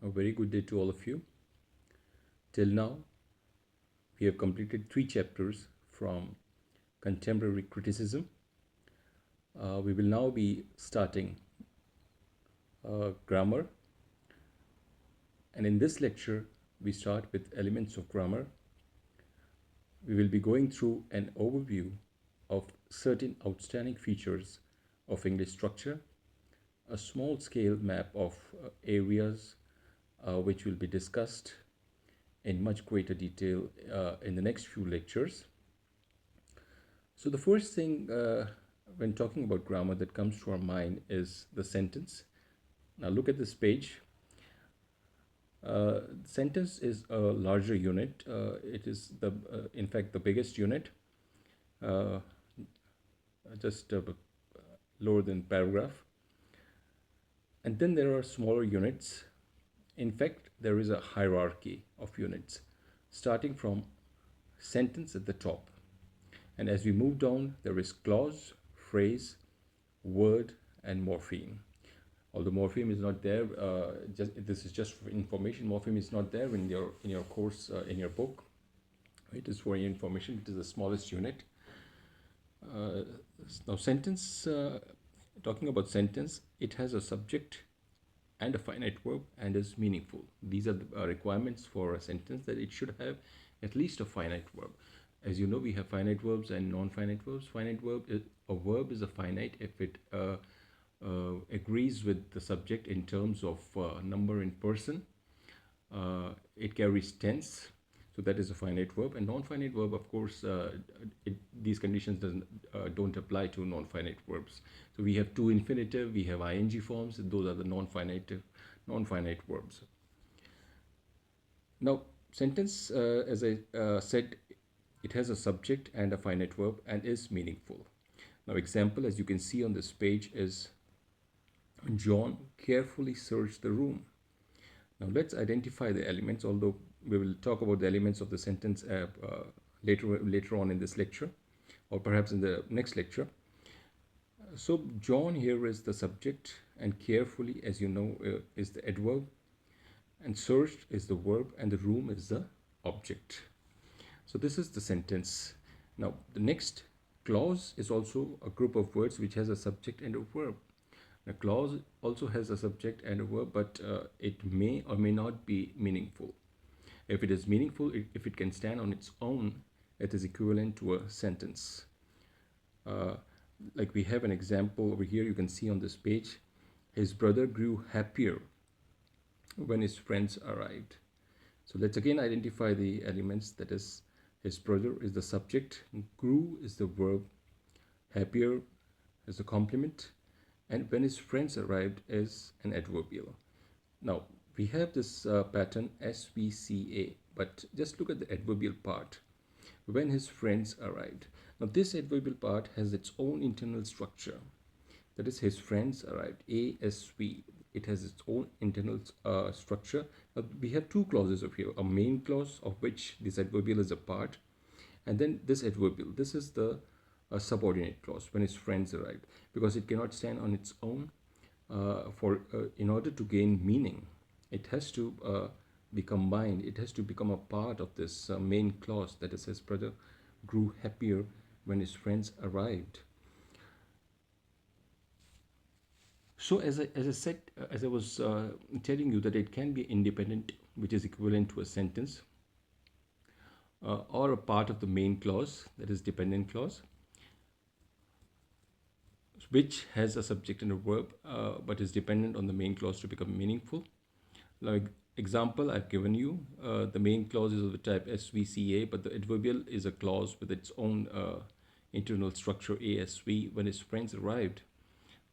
A very good day to all of you. Till now, we have completed three chapters from contemporary criticism. We will now be starting grammar, and in this lecture, we start with elements of grammar. We will be going through an overview of certain outstanding features of English structure, a small scale map of areas which will be discussed in much greater detail in the next few lectures. So, the first thing when talking about grammar that comes to our mind is the sentence. Now, look at this page. Sentence is a larger unit. It is in fact, the biggest unit, uh, just lower than paragraph. And then there are smaller units. In fact, there is a hierarchy of units, starting from sentence at the top. And as we move down, there is clause, phrase, word, and morpheme. Although morpheme is not there, this is just for information. Morpheme is not there in your course in your book. It is for your information. It is the smallest unit. Uh, Now, sentence. Talking about sentence, it has a subject and a finite verb and is meaningful. These are the requirements for a sentence, that it should have at least a finite verb. As you know, we have finite verbs and non-finite verbs. Finite verb is, a verb is a finite if it agrees with the subject in terms of number in person. It carries tense, so that is a finite verb. And non-finite verb, of course, these conditions don't apply to non-finite verbs. So we have to infinitive, we have ing forms. Those are the non-finite verbs. Now, sentence, as I said, it has a subject and a finite verb and is meaningful. Now, example, as you can see on this page, is John carefully searched the room. Now, let's identify the elements, although we will talk about the elements of the sentence later on in this lecture, or perhaps in the next lecture. So, John here is the subject, and carefully, as you know, is the adverb, and searched is the verb, and the room is the object. So, this is the sentence. Now, the next clause is also a group of words which has a subject and a verb. A clause also has a subject and a verb, but it may or may not be meaningful. If it is meaningful, if it can stand on its own, it is equivalent to a sentence. Like we have an example over here, you can see on this page. His brother grew happier when his friends arrived. So let's again identify the elements. That is, his brother is the subject, grew is the verb, happier is the complement, and when his friends arrived is an adverbial. Now, we have this pattern SVCA, but just look at the adverbial part. When his friends arrived. Now, this adverbial part has its own internal structure. That is, his friends arrived. ASV. It has its own internal structure. Now, we have two clauses over here. A main clause, of which this adverbial is a part, and then this adverbial. This is the subordinate clause, when his friends arrived, because it cannot stand on its own. In order to gain meaning, it has to be combined. It has to become a part of this main clause, that is, his brother grew happier when his friends arrived. So, as I said, as I was telling you, that it can be independent, which is equivalent to a sentence, or a part of the main clause, that is dependent clause, which has a subject and a verb, but is dependent on the main clause to become meaningful. Like example I've given you, the main clause is of the type SVCA, but the adverbial is a clause with its own internal structure ASV. When his friends arrived,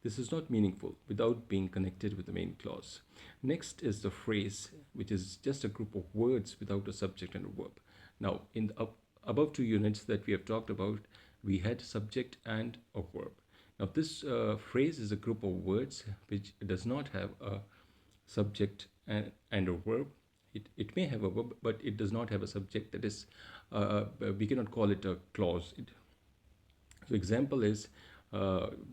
this is not meaningful without being connected with the main clause. Next is the phrase, which is just a group of words without a subject and a verb. Now, in the above two units that we have talked about, we had subject and a verb. Now, this phrase is a group of words which does not have a subject and a verb. It may have a verb, but it does not have a subject. That is, we cannot call it a clause. So example is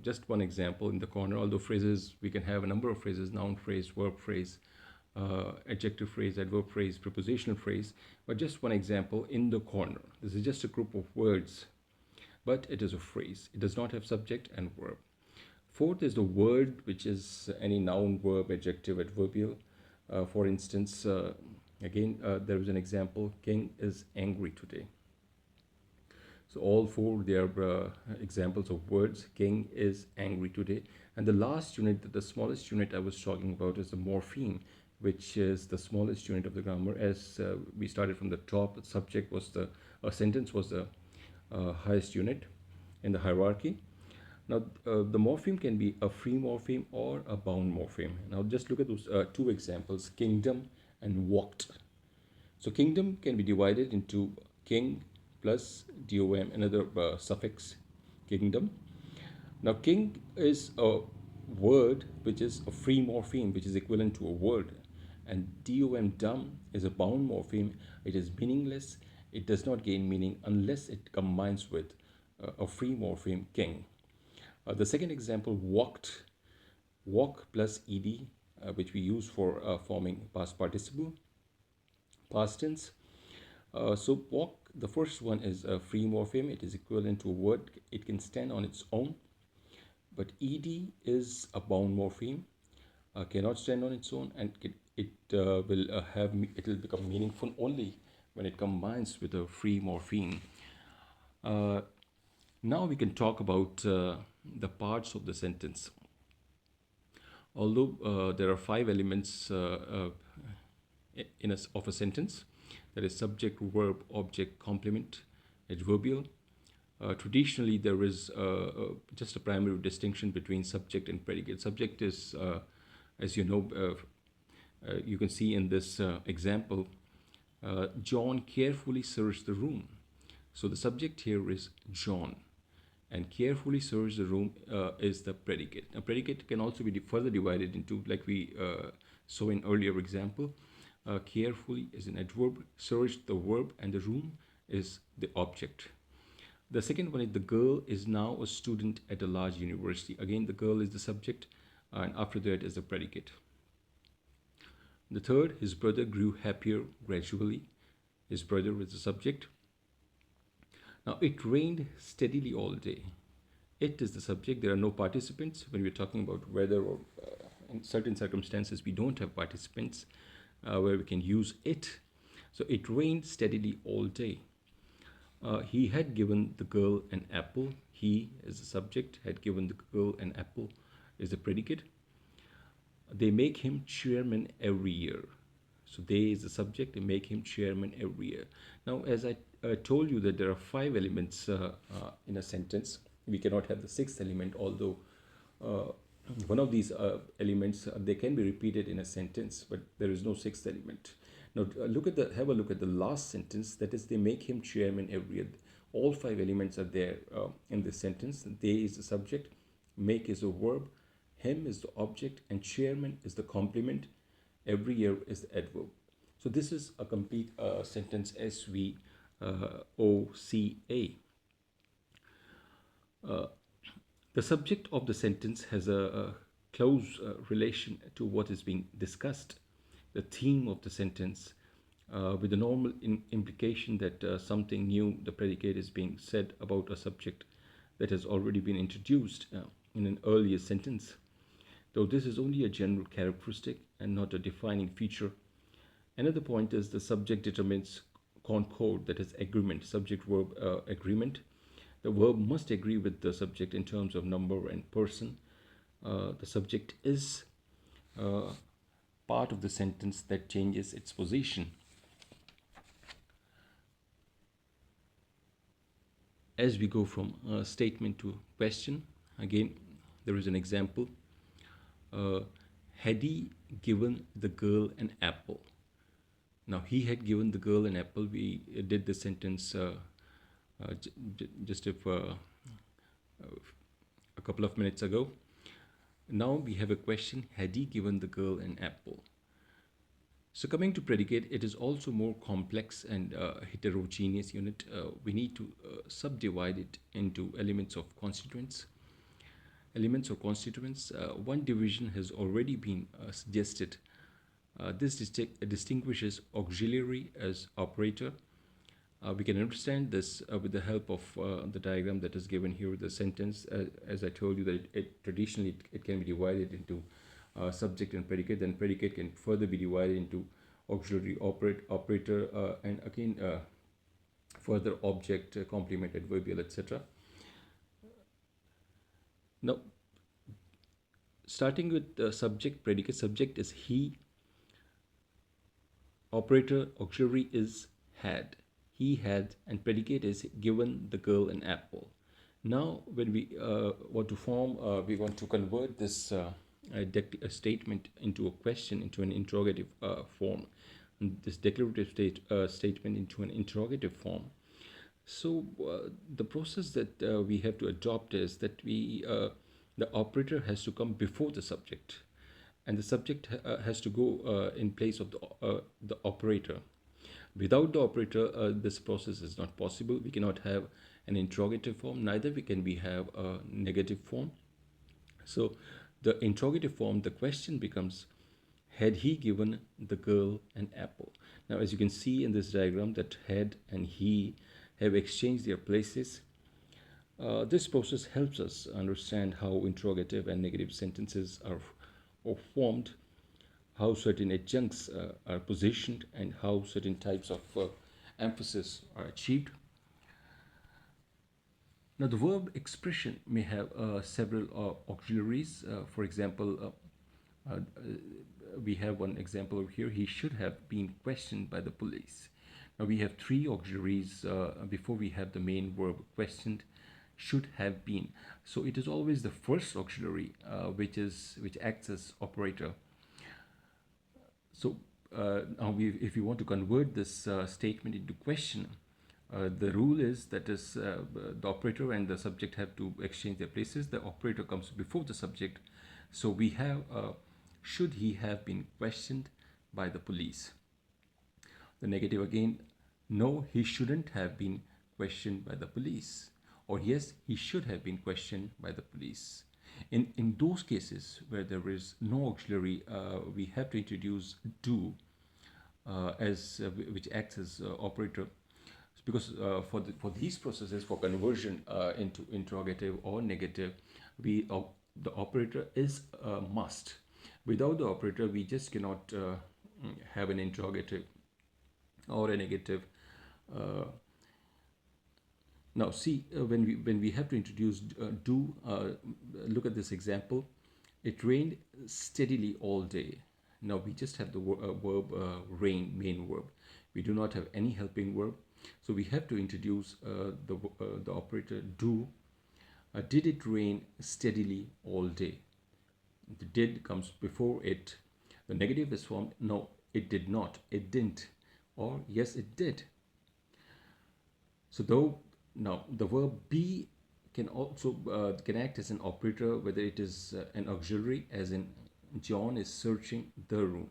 just one example in the corner. Although phrases, we can have a number of phrases: noun phrase, verb phrase, adjective phrase, adverb phrase, prepositional phrase. But just one example, in the corner. This is just a group of words, but it is a phrase. It does not have subject and verb. Fourth is the word, which is any noun, verb, adjective, adverbial. For instance, again, there is an example, King is angry today. So all four, they are examples of words. King is angry today. And the last unit, the smallest unit I was talking about, is the morpheme, which is the smallest unit of the grammar. As we started from the top, the subject was a sentence was the highest unit in the hierarchy. Now, the morpheme can be a free morpheme or a bound morpheme. Now, just look at those two examples, kingdom and walked. So, kingdom can be divided into king plus dom, another suffix, kingdom. Now, king is a word which is a free morpheme, which is equivalent to a word. And dom is a bound morpheme. It is meaningless. It does not gain meaning unless it combines with a free morpheme, king. The second example, walked, walk plus ed, which we use for forming past participle, past tense. So walk, the first one is a free morpheme. It is equivalent to a word. It can stand on its own. But ed is a bound morpheme, cannot stand on its own, and it will become meaningful only when it combines with a free morpheme. Now we can talk about the parts of the sentence. Although there are five elements of a sentence, that is subject, verb, object, complement, adverbial. Traditionally, there is just a primary distinction between subject and predicate. Subject is, as you know, you can see in this example, John carefully searched the room. So the subject here is John, and carefully search the room is the predicate. A predicate can also be further divided into, like we saw in earlier example, carefully is an adverb, search the verb, and the room is the object. The second one is the girl is now a student at a large university. Again, the girl is the subject, and after that is the predicate. The third, his brother grew happier gradually. His brother is the subject. Now, it rained steadily all day. It is the subject. There are no participants. When we're talking about weather or in certain circumstances, we don't have participants where we can use it. So, it rained steadily all day. He had given the girl an apple. He is the subject, had given the girl an apple is the predicate. They make him chairman every year. So they is the subject, they make him chairman every year. Now, as I told you that there are five elements in a sentence, we cannot have the sixth element, although one of these elements, they can be repeated in a sentence, but there is no sixth element. Now, have a look at the last sentence, that is, they make him chairman every year. All five elements are there in this sentence. They is the subject, make is a verb, him is the object, and chairman is the complement. Every year is the adverb. So this is a complete sentence, SVOCA. The subject of the sentence has a close relation to what is being discussed. The theme of the sentence, with the normal implication that something new, the predicate, is being said about a subject that has already been introduced in an earlier sentence. Though this is only a general characteristic and not a defining feature. Another point is the subject determines concord, that is agreement, subject-verb agreement. The verb must agree with the subject in terms of number and person. The subject is part of the sentence that changes its position. As we go from statement to question, again, there is an example. Had he given the girl an apple? Now, he had given the girl an apple. We did the sentence just a couple of minutes ago. Now we have a question, had he given the girl an apple? So coming to predicate, it is also more complex and heterogeneous unit. We need to subdivide it into elements of constituents. Elements or constituents. One division has already been suggested This distinguishes auxiliary as operator. We can understand this with the help of the diagram that is given here. The sentence, as I told you, that traditionally it can be divided into subject and predicate. Then predicate can further be divided into auxiliary operator, and again further object, complement, adverbial, etc. Now, starting with the subject predicate, subject is he, operator auxiliary is had. He had, and predicate is given the girl an apple. Now, when we want to form, we want to convert this a statement into a question, into an interrogative form, and this declarative statement into an interrogative form. So the process that we have to adopt is that the operator has to come before the subject, and the subject has to go in place of the operator. Without the operator, this process is not possible. We cannot have an interrogative form, neither can we have a negative form. So the interrogative form, the question becomes, had he given the girl an apple? Now, as you can see in this diagram, that had and he have exchanged their places. This process helps us understand how interrogative and negative sentences are formed, how certain adjuncts are positioned, and how certain types of emphasis are achieved. Now, the verb expression may have several auxiliaries. For example, uh, uh, we have one example over here. He should have been questioned by the police. Now, we have three auxiliaries before we have the main verb questioned. Should have been. So it is always the first auxiliary which acts as operator. So now if you want to convert this statement into question, the rule is that is the operator and the subject have to exchange their places. The operator comes before the subject. So we have should he have been questioned by the police. The negative again, no, he shouldn't have been questioned by the police. Or yes, he should have been questioned by the police. In those cases where there is no auxiliary, we have to introduce do as which acts as operator, because for these processes, for conversion into interrogative or negative, we the operator is a must. Without the operator, we just cannot have an interrogative or a negative. Uh, Now, see, when we have to introduce do, look at this example. It rained steadily all day. Now we just have the verb rain, main verb. We do not have any helping verb, so we have to introduce the operator do. Did it rain steadily all day? The did comes before it. The negative is formed. No, it did not. It didn't. Or yes, it did. So though now the verb be can also can act as an operator, whether it is an auxiliary, as in John is searching the room.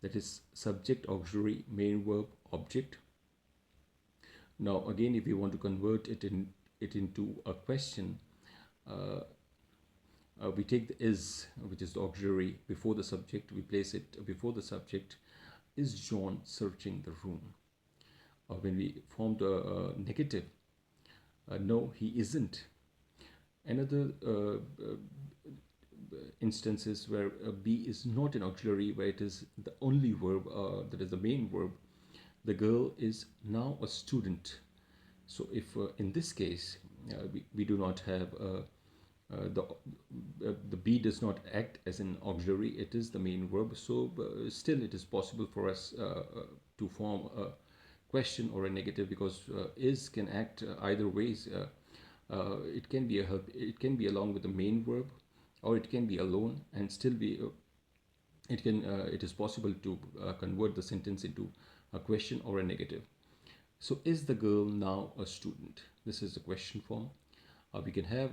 That is subject, auxiliary, main verb, object. Now again, if you want to convert it into a question, uh, we take the is, which is the auxiliary, before the subject. We place it before the subject. Is John searching the room? Or when we form the negative, no, he isn't. Another instances where be is not an auxiliary, where it is the only verb, that is the main verb. The girl is now a student. So if in this case we do not have the be does not act as an auxiliary, it is the main verb. So still it is possible for us to form a question or a negative, because is can act either ways. It can be a help. It can be along with the main verb, or it can be alone and still be. It can. It is possible to convert the sentence into a question or a negative. So, is the girl now a student? This is the question form. We can have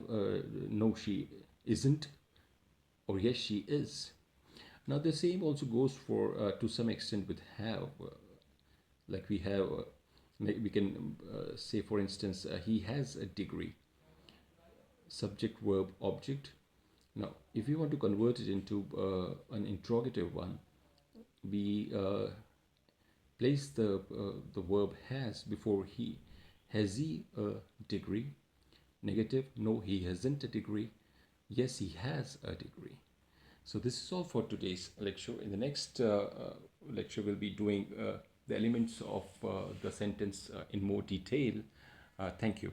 no, she isn't, or yes, she is. Now, the same also goes for to some extent with have. Like we have, we can say, for instance, he has a degree. Subject, verb, object. Now, if you want to convert it into an interrogative one, we place the verb has before he. Has he a degree? Negative, no, he hasn't a degree. Yes, he has a degree. So this is all for today's lecture. In the next lecture, we'll be doing the elements of the sentence in more detail. Thank you.